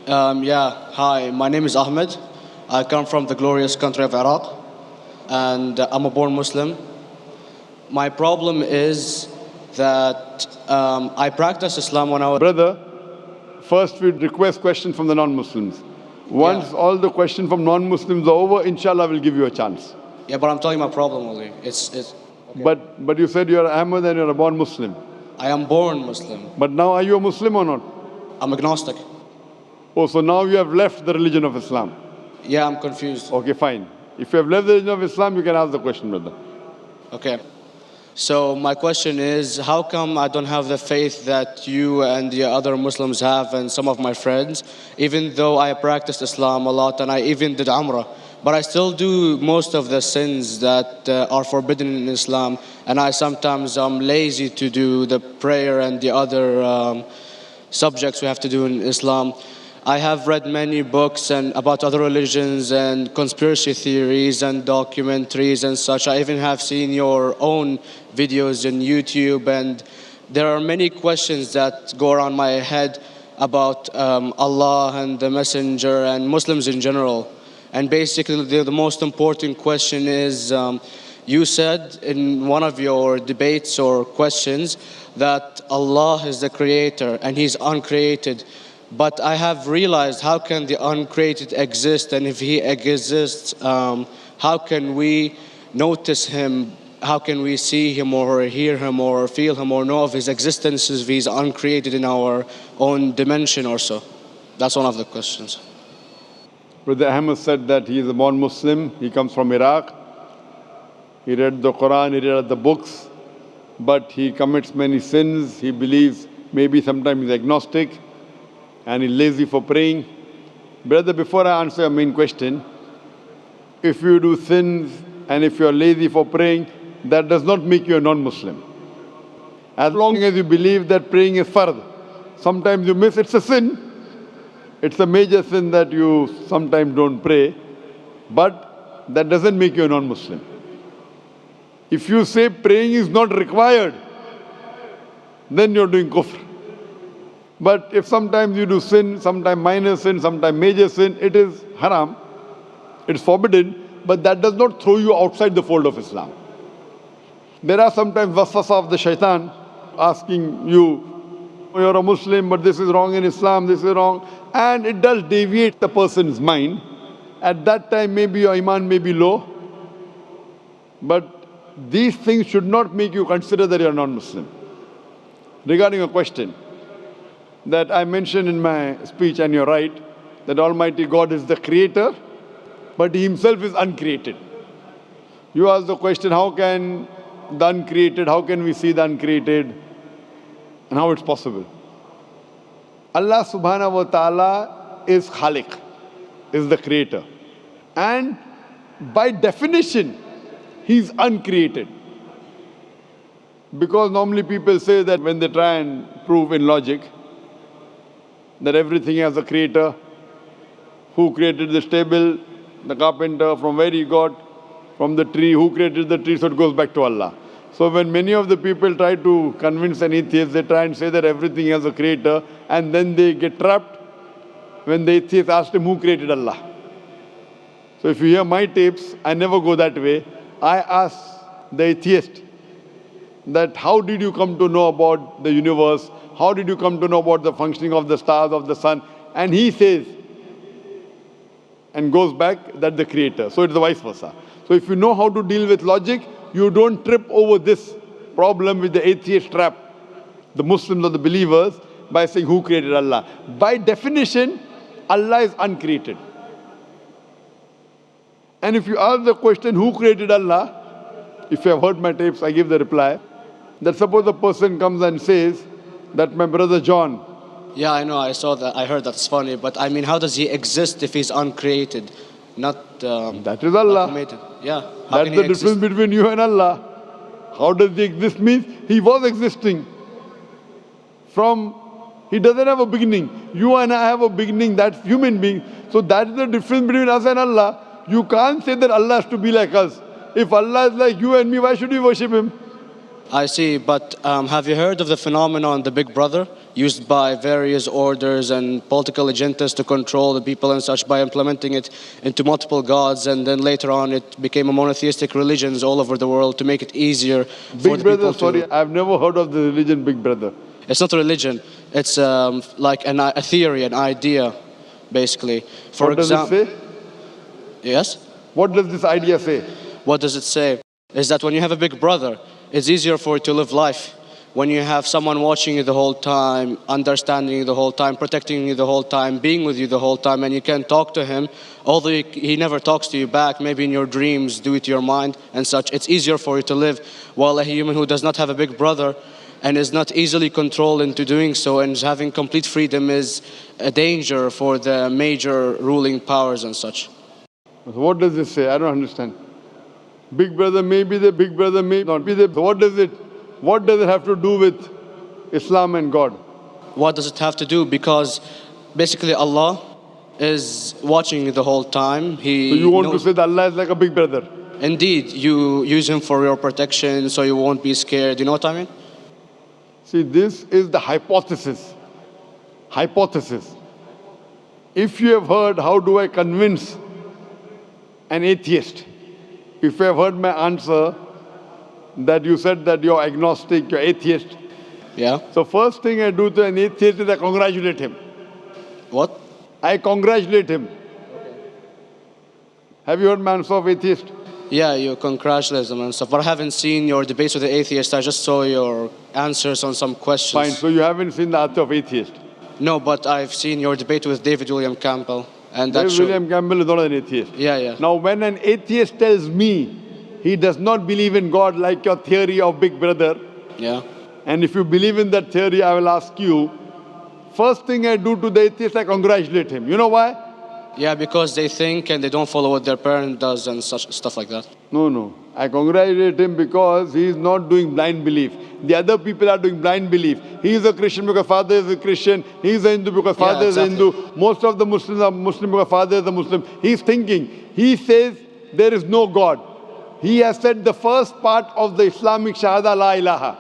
Hi, my name is Ahmed. I come from the glorious country of Iraq, and I'm a born Muslim. My problem is that I practiced Islam when I was. Brother, first we request questions from the non-Muslims. Once all the questions from non-Muslims are over, inshallah, we'll give you a chance. Yeah, but I'm telling you my problem only. But you said you're Ahmed and you're a born Muslim. I am born Muslim. But now are you a Muslim or not? I'm agnostic. Oh, so now you have left the religion of Islam. Yeah, I'm confused. Okay, fine. If you have left the religion of Islam, you can ask the question, brother. Okay. So my question is, how come I don't have the faith that you and the other Muslims have and some of my friends, even though I practiced Islam a lot and I even did Umrah, but I still do most of the sins that are forbidden in Islam, and I sometimes am lazy to do the prayer and the other subjects we have to do in Islam. I have read many books and about other religions and conspiracy theories and documentaries and such. I even have seen your own videos on YouTube, and there are many questions that go around my head about Allah and the Messenger and Muslims in general. And basically the most important question is, you said in one of your debates or questions that Allah is the creator and He's uncreated. But I have realized, how can the uncreated exist? And if He exists, how can we notice Him? How can we see Him or hear Him or feel Him or know of His existence if He's uncreated in our own dimension or so? That's one of the questions. Brother Ahmed said that he is a born Muslim. He comes from Iraq. He read the Quran, he read the books, but he commits many sins. He believes maybe sometimes he's agnostic and he's lazy for praying. Brother, before I answer your main question, if you do sins and if you are lazy for praying, that does not make you a non-Muslim. As long as you believe that praying is fard, sometimes you miss, it's a sin. It's a major sin that you sometimes don't pray, but that doesn't make you a non-Muslim. If you say praying is not required, then you're doing kufr. But if sometimes you do sin, sometimes minor sin, sometimes major sin, it is haram, it's forbidden, but that does not throw you outside the fold of Islam. There are sometimes waswasa of the shaitan asking you, you're a Muslim, but this is wrong in Islam, this is wrong. And it does deviate the person's mind. At that time, maybe your iman may be low. But these things should not make you consider that you're non-Muslim. Regarding a question that I mentioned in my speech, and you're right, that Almighty God is the creator, but He Himself is uncreated. You ask the question, how can the uncreated, how can we see the uncreated? And how it's possible. Allah subhanahu wa ta'ala is Khaliq, is the creator. And by definition, He's uncreated. Because normally people say that when they try and prove in logic that everything has a creator, who created this table, the carpenter, from where he got, from the tree, who created the tree, so it goes back to Allah. So when many of the people try to convince an atheist, they try and say that everything has a creator, and then they get trapped when the atheist asks him who created Allah. So if you hear my tapes, I never go that way. I ask the atheist that how did you come to know about the universe? How did you come to know about the functioning of the stars, of the sun? And he says, and goes back, that the creator. So it's the vice versa. So if you know how to deal with logic, you don't trip over this problem with the atheist trap, the Muslims or the believers, by saying who created Allah. By definition, Allah is uncreated. And if you ask the question, who created Allah? If you have heard my tapes, I give the reply, that suppose a person comes and says that my brother John. Yeah, I know, I saw that, I heard that's funny, but I mean, how does he exist if he's uncreated? Not that is Allah. Yeah. That's the difference between you and Allah. How does he exist means he was existing. He doesn't have a beginning. You and I have a beginning, that's human being. So that's the difference between us and Allah. You can't say that Allah has to be like us. If Allah is like you and me, why should we worship Him? I see, but have you heard of the phenomenon, the Big Brother? used by various orders and political agendas to control the people and such by implementing it into multiple gods, and then later on it became a monotheistic religions all over the world to make it easier for Big the Brother, people sorry, to... I've never heard of the religion Big Brother. It's not a religion. It's like a theory, an idea, basically. For What does it example, say? yes. What does this idea say? What does it say? Is that when you have a big brother, it's easier for you to live life. When you have someone watching you the whole time, understanding you the whole time, protecting you the whole time, being with you the whole time, and you can talk to him, although he never talks to you back, maybe in your dreams, due to your mind and such, it's easier for you to live. While a human who does not have a big brother and is not easily controlled into doing so and is having complete freedom is a danger for the major ruling powers and such. So what does this say? I don't understand. Big Brother may be the Big Brother may not be the. So what does it have to do with Islam and God? What does it have to do? Because basically Allah is watching you the whole time. So you want to say that Allah is like a Big Brother? Indeed, you use him for your protection so you won't be scared. You know what I mean? See, this is the hypothesis. Hypothesis. If you have heard, how do I convince an atheist? If you have heard my answer, that you said that you're agnostic, you're atheist. Yeah. So first thing I do to an atheist is I congratulate him. What? I congratulate him. Have you heard my answer of atheist? Yeah, you congratulate them and stuff. But I haven't seen your debates with the atheist. I just saw your answers on some questions. Fine, so you haven't seen the answer of atheist? No, but I've seen your debate with David William Campbell. And that David William Campbell is not an atheist. Yeah, yeah. Now when an atheist tells me he does not believe in God like your theory of Big Brother, Yeah. and if you believe in that theory, I will ask you, first thing I do to the atheist, I congratulate him. You know why? Yeah, because they think and they don't follow what their parent does and such stuff like that. No. I congratulate him because he is not doing blind belief. The other people are doing blind belief. He is a Christian because father is a Christian. He is a Hindu because father is a Hindu. Most of the Muslims are Muslim because father is a Muslim. He is thinking. He says there is no God. He has said the first part of the Islamic Shahada, La ilaha.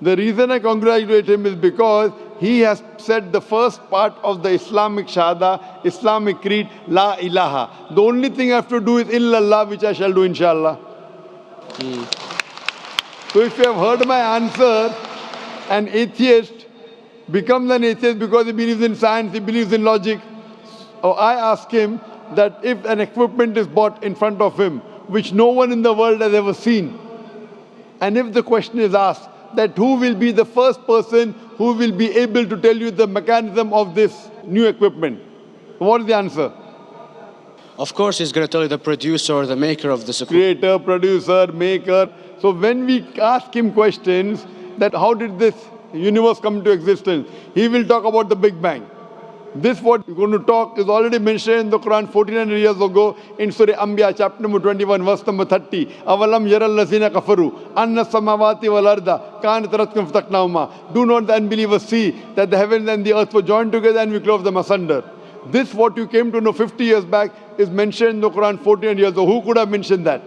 The reason I congratulate him is because he has said the first part of the Islamic Shahada, Islamic Creed, La ilaha. The only thing I have to do is illallah, which I shall do inshallah. So if you have heard my answer, an atheist becomes an atheist because he believes in science, he believes in logic. Or I ask him that if an equipment is bought in front of him, which no one in the world has ever seen, and if the question is asked that who will be the first person who will be able to tell you the mechanism of this new equipment, what is the answer? Of course, he's going to tell you the producer or the maker of this equipment. Creator, producer, maker. So when we ask him questions that how did this universe come into existence, he will talk about the Big Bang. This what we're going to talk is already mentioned in the Quran 1400 years ago in Surah Anbiya chapter number 21 verse number 30. Avalam yaral lazina kafaru anna samawati wal arda kanat ratkum fataknahuma. Do not the unbelievers see that the heavens and the earth were joined together and we clove them asunder. This what you came to know 50 years back is mentioned in the Quran 1400 years ago. Who could have mentioned that?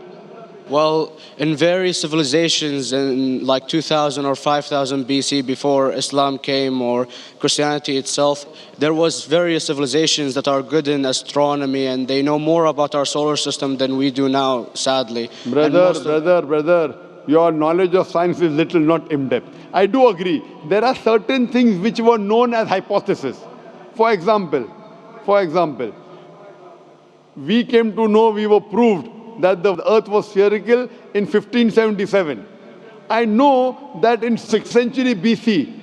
Well, in various civilizations in like 2000 or 5000 BC before Islam came or Christianity itself, there was various civilizations that are good in astronomy and they know more about our solar system than we do now, sadly. Brother, your knowledge of science is little, not in-depth. I do agree. There are certain things which were known as hypotheses. For example, we came to know, we were proved that the earth was spherical in 1577. I know that in 6th century BC,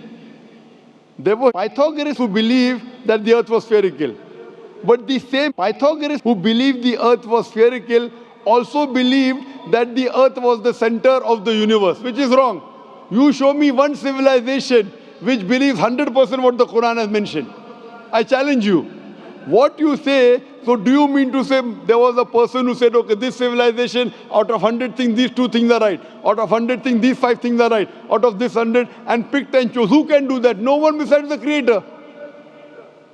there were Pythagoreans who believed that the earth was spherical. But the same Pythagoreans who believed the earth was spherical also believed that the earth was the center of the universe, which is wrong. You show me one civilization which believes 100% what the Quran has mentioned. I challenge you. What you say, so do you mean to say there was a person who said, okay, this civilization, out of 100 things, these 2 things are right. Out of 100 things, these 5 things are right. Out of this 100, and picked and chose. Who can do that? No one besides the Creator.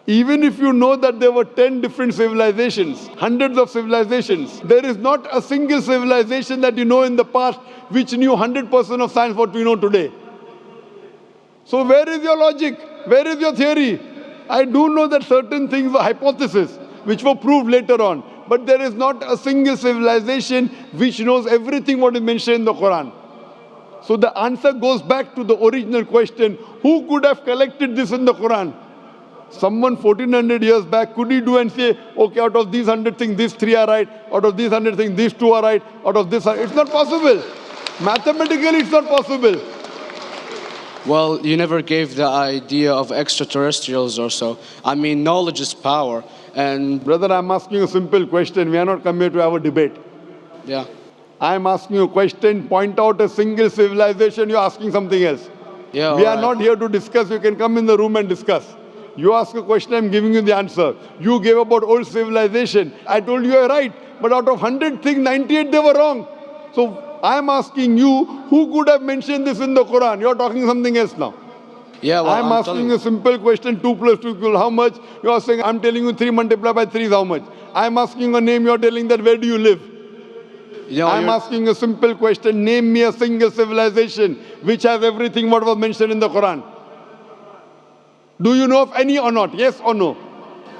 Even if you know that there were 10 different civilizations, hundreds of civilizations, there is not a single civilization that you know in the past which knew 100% of science what we know today. So where is your logic? Where is your theory? I do know that certain things were hypotheses, which were proved later on. But there is not a single civilization which knows everything what is mentioned in the Quran. So the answer goes back to the original question, who could have collected this in the Quran? Someone 1400 years back, could he do and say, okay, out of these 100 things, these 3 are right, out of these 100 things, these 2 are right, out of this, it's not possible. Mathematically, it's not possible. Well, you never gave the idea of extraterrestrials or so. I mean, knowledge is power. And Brother, I'm asking a simple question. We are not come here to have a debate. yeah. I'm asking you a question. Point out a single civilization. You're asking something else. Yeah, We are alright. not here to discuss. You can come in the room and discuss. You ask a question, I'm giving you the answer. You gave about old civilization. I told you you're right. But out of 100 things, 98 they were wrong. So I'm asking you, who could have mentioned this in the Quran? You're talking something else now. Yeah, well, I'm asking you a simple question, 2 plus 2 equal how much? You are saying, I'm telling you 3 multiplied by 3 is how much? I'm asking a name, you're telling that where do you live? I'm asking a simple question, name me a single civilization which has everything what was mentioned in the Quran. Do you know of any or not? Yes or no?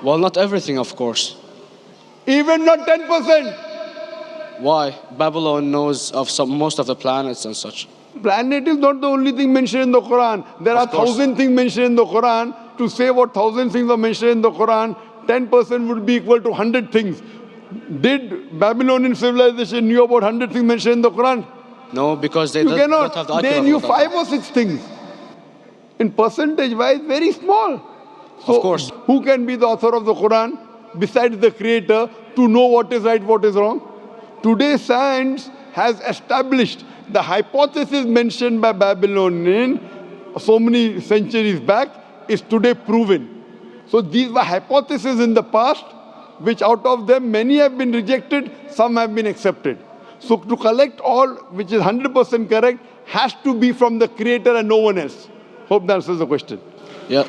Well, not everything, of course. Even not 10%. Why? Babylon knows of most of the planets and such. Planet is not the only thing mentioned in the Quran. There are 1,000 things mentioned in the Quran. To say what 1,000 things are mentioned in the Quran, 10% would be equal to 100 things. Did Babylonian civilization knew about 100 things mentioned in the Quran? No, because they You don't cannot. have the IQ They level knew of that. 5 or 6 things. In percentage wise, very small. So Of course. who can be the author of the Quran besides the creator to know what is right, what is wrong? Today science has established the hypothesis mentioned by Babylonian so many centuries back is today proven. So these were hypotheses in the past, which out of them many have been rejected, some have been accepted. So to collect all which is 100% correct has to be from the creator and no one else. Hope that answers the question. Yeah.